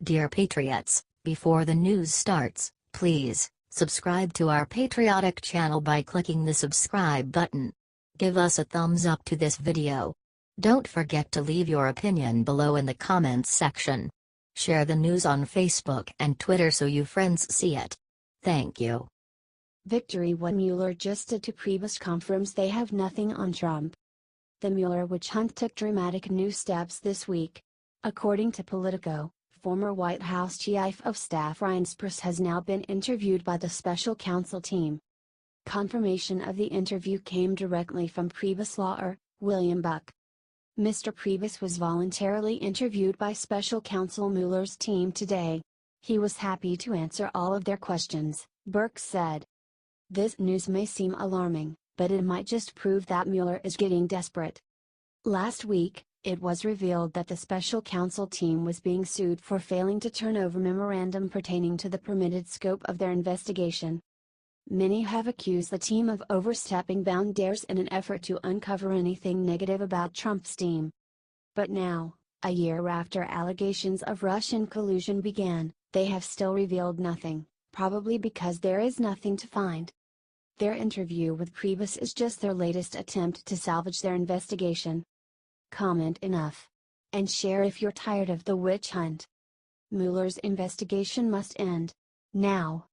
Dear Patriots, before the news starts, please subscribe to our patriotic channel by clicking the subscribe button. Give us a thumbs up to this video. Don't forget to leave your opinion below in the comments section. Share the news on Facebook and Twitter so you friends see it. Thank you. Victory. What Mueller just did to Priebus confirms they have nothing on Trump. The Mueller witch hunt took dramatic new steps this week. According to Politico, former White House Chief of Staff Reince has now been interviewed by the special counsel team. Confirmation of the interview came directly from Priebus lawyer, William Burck. Mr. Priebus was voluntarily interviewed by Special Counsel Mueller's team today. He was happy to answer all of their questions, Burck said. This news may seem alarming, but it might just prove that Mueller is getting desperate. Last week, it was revealed that the special counsel team was being sued for failing to turn over memorandum pertaining to the permitted scope of their investigation. Many have accused the team of overstepping boundaires in an effort to uncover anything negative about Trump's team. But now, a year after allegations of Russian collusion began, they have still revealed nothing, probably because there is nothing to find. Their interview with Priebus is just their latest attempt to salvage their investigation. Comment enough. And share if you're tired of the witch hunt. Mueller's investigation must end. Now.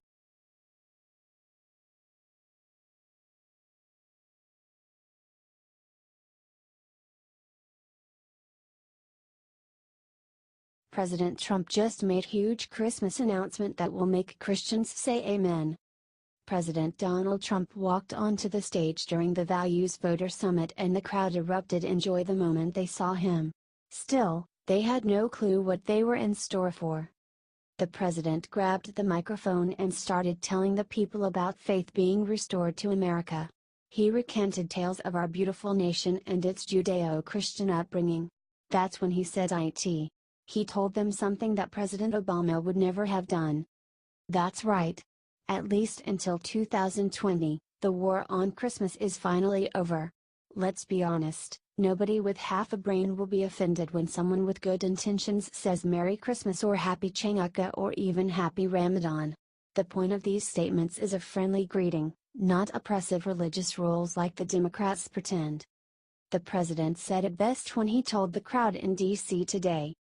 President Trump just made huge Christmas announcement that will make Christians say amen. President Donald Trump walked onto the stage during the Values Voter Summit and the crowd erupted in joy the moment they saw him. Still, they had no clue what they were in store for. The president grabbed the microphone and started telling the people about faith being restored to America. He recanted tales of our beautiful nation and its Judeo-Christian upbringing. That's when he said it. He told them something that President Obama would never have done. That's right. At least until 2020, the war on Christmas is finally over. Let's be honest, nobody with half a brain will be offended when someone with good intentions says Merry Christmas or Happy Chanukah or even Happy Ramadan. The point of these statements is a friendly greeting, not oppressive religious rules like the Democrats pretend. The president said it best when he told the crowd in D.C. today.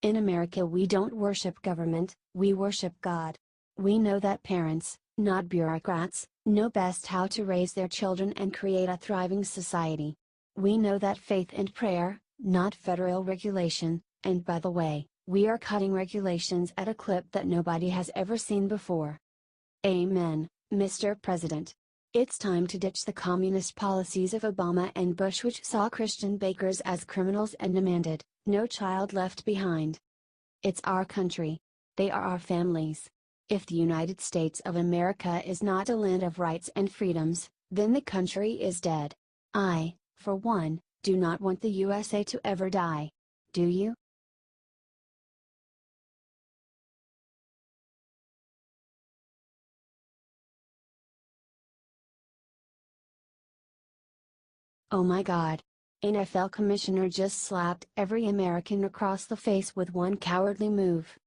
In America we don't worship government, we worship God. We know that parents, not bureaucrats, know best how to raise their children and create a thriving society. We know that faith and prayer, not federal regulation, and by the way, we are cutting regulations at a clip that nobody has ever seen before. Amen, Mr. President. It's time to ditch the communist policies of Obama and Bush which saw Christian bakers as criminals and demanded, no child left behind. It's our country. They are our families. If the United States of America is not a land of rights and freedoms, then the country is dead. I, for one, do not want the USA to ever die. Do you? Oh my God. NFL commissioner just slapped every American across the face with one cowardly move.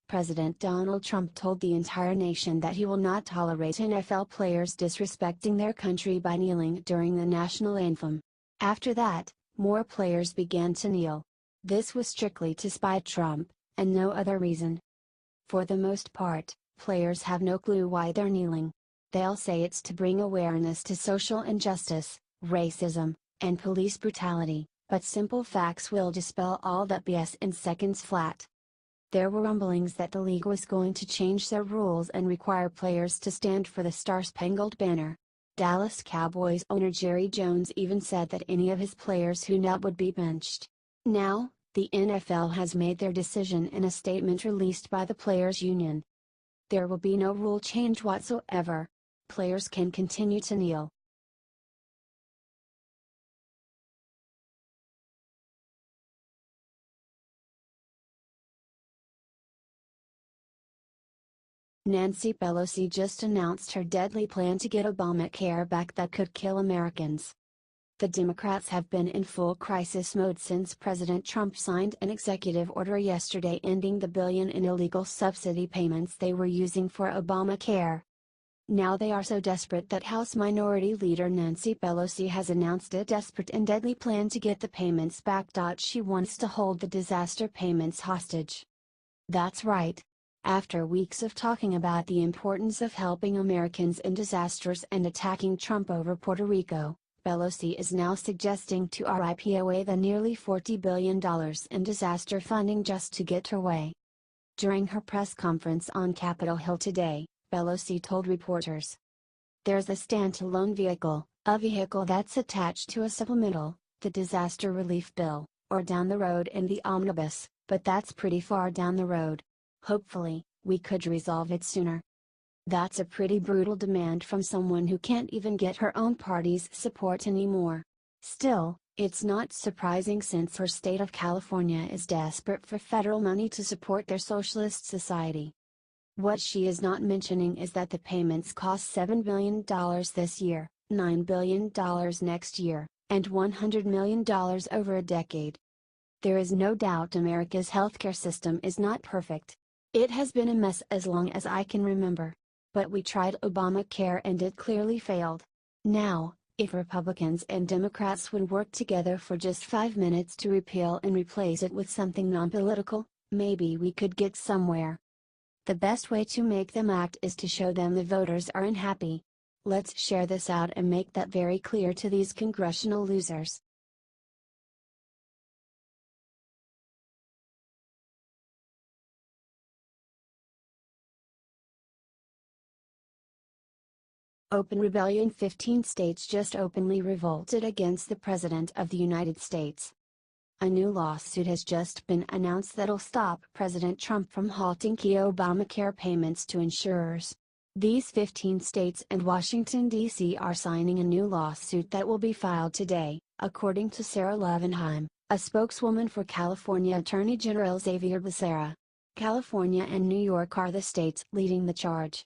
President Donald Trump told the entire nation that he will not tolerate NFL players disrespecting their country by kneeling during the national anthem. After that, more players began to kneel. This was strictly to spite Trump, and no other reason. For the most part, players have no clue why they're kneeling. They'll say it's to bring awareness to social injustice, racism, and police brutality, but simple facts will dispel all that BS in seconds flat. There were rumblings that the league was going to change their rules and require players to stand for the Star-Spangled Banner. Dallas Cowboys owner Jerry Jones even said that any of his players who knelt would be benched. Now, the NFL has made their decision in a statement released by the Players Union. There will be no rule change whatsoever. Players can continue to kneel. Nancy Pelosi just announced her deadly plan to get Obamacare back that could kill Americans. The Democrats have been in full crisis mode since President Trump signed an executive order yesterday ending the billion in illegal subsidy payments they were using for Obamacare. Now they are so desperate that House Minority Leader Nancy Pelosi has announced a desperate and deadly plan to get the payments back. She wants to hold the disaster payments hostage. That's right. After weeks of talking about the importance of helping Americans in disasters and attacking Trump over Puerto Rico, Pelosi is now suggesting to rip away the nearly $40 billion in disaster funding just to get her way. During her press conference on Capitol Hill today, Pelosi told reporters, "There's a standalone vehicle, a vehicle that's attached to a supplemental, the disaster relief bill, or down the road in the omnibus, but that's pretty far down the road. Hopefully, we could resolve it sooner." That's a pretty brutal demand from someone who can't even get her own party's support anymore. Still, it's not surprising since her state of California is desperate for federal money to support their socialist society. What she is not mentioning is that the payments cost $7 billion this year, $9 billion next year, and $100 million over a decade. There is no doubt America's healthcare system is not perfect. It has been a mess as long as I can remember. But we tried Obamacare and it clearly failed. Now, if Republicans and Democrats would work together for just 5 minutes to repeal and replace it with something non-political, maybe we could get somewhere. The best way to make them act is to show them the voters are unhappy. Let's share this out and make that very clear to these congressional losers. Open rebellion. 15 states just openly revolted against the President of the United States. A new lawsuit has just been announced that'll stop President Trump from halting key Obamacare payments to insurers. These 15 states and Washington, D.C. are signing a new lawsuit that will be filed today, according to Sarah Levenheim, a spokeswoman for California Attorney General Xavier Becerra. California and New York are the states leading the charge.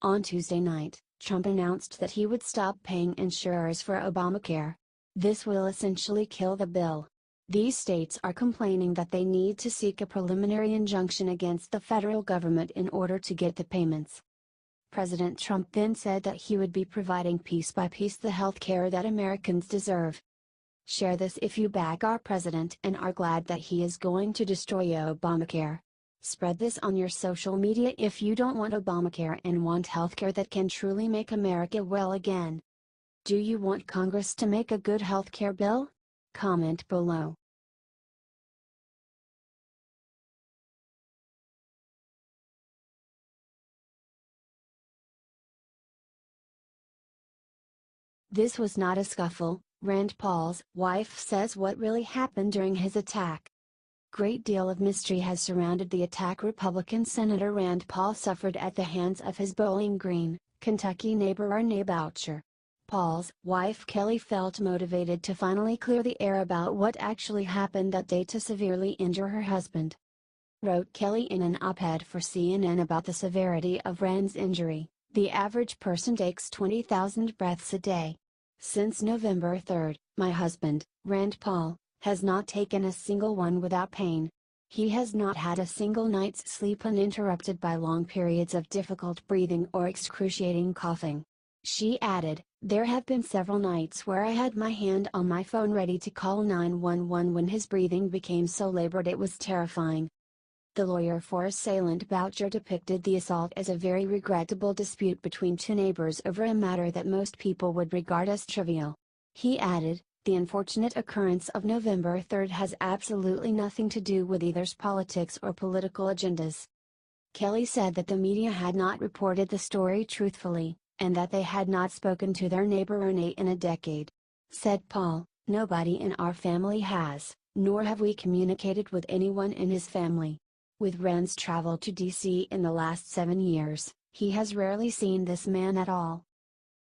On Tuesday night, Trump announced that he would stop paying insurers for Obamacare. This will essentially kill the bill. These states are complaining that they need to seek a preliminary injunction against the federal government in order to get the payments. President Trump then said that he would be providing piece by piece the health care that Americans deserve. Share this if you back our president and are glad that he is going to destroy Obamacare. Spread this on your social media if you don't want Obamacare and want healthcare that can truly make America well again. Do you want Congress to make a good healthcare bill? Comment below. This was not a scuffle, Rand Paul's wife says. What really happened during his attack? Great deal of mystery has surrounded the attack Republican Senator Rand Paul suffered at the hands of his Bowling Green, Kentucky neighbor Arne Boucher. Paul's wife Kelly felt motivated to finally clear the air about what actually happened that day to severely injure her husband. Wrote Kelly in an op-ed for CNN about the severity of Rand's injury. The average person takes 20,000 breaths a day. Since November 3, my husband, Rand Paul, has not taken a single one without pain. He has not had a single night's sleep uninterrupted by long periods of difficult breathing or excruciating coughing. She added, "There have been several nights where I had my hand on my phone ready to call 911 when his breathing became so labored it was terrifying." The lawyer for assailant Boucher depicted the assault as a very regrettable dispute between two neighbors over a matter that most people would regard as trivial. He added, "The unfortunate occurrence of November 3 has absolutely nothing to do with either's politics or political agendas." Kelly said that the media had not reported the story truthfully, and that they had not spoken to their neighbor Arne in a decade. Said Paul, "Nobody in our family has, nor have we communicated with anyone in his family. With Rand's travel to D.C. in the last 7 years, he has rarely seen this man at all."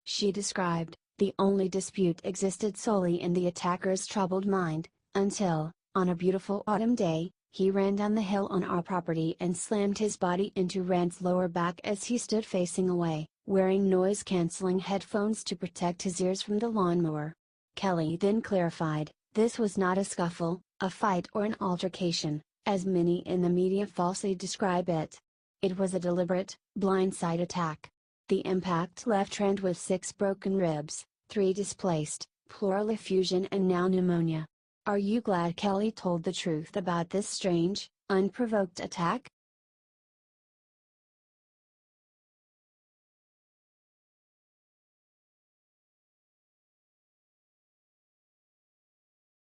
She described, "The only dispute existed solely in the attacker's troubled mind, until, on a beautiful autumn day, he ran down the hill on our property and slammed his body into Rand's lower back as he stood facing away, wearing noise-canceling headphones to protect his ears from the lawnmower." Kelly then clarified, "This was not a scuffle, a fight or an altercation, as many in the media falsely describe it. It was a deliberate, blindside attack. The impact left Trent with 6 broken ribs, 3 displaced, pleural effusion and now pneumonia. Are you glad Kelly told the truth about this strange, unprovoked attack?"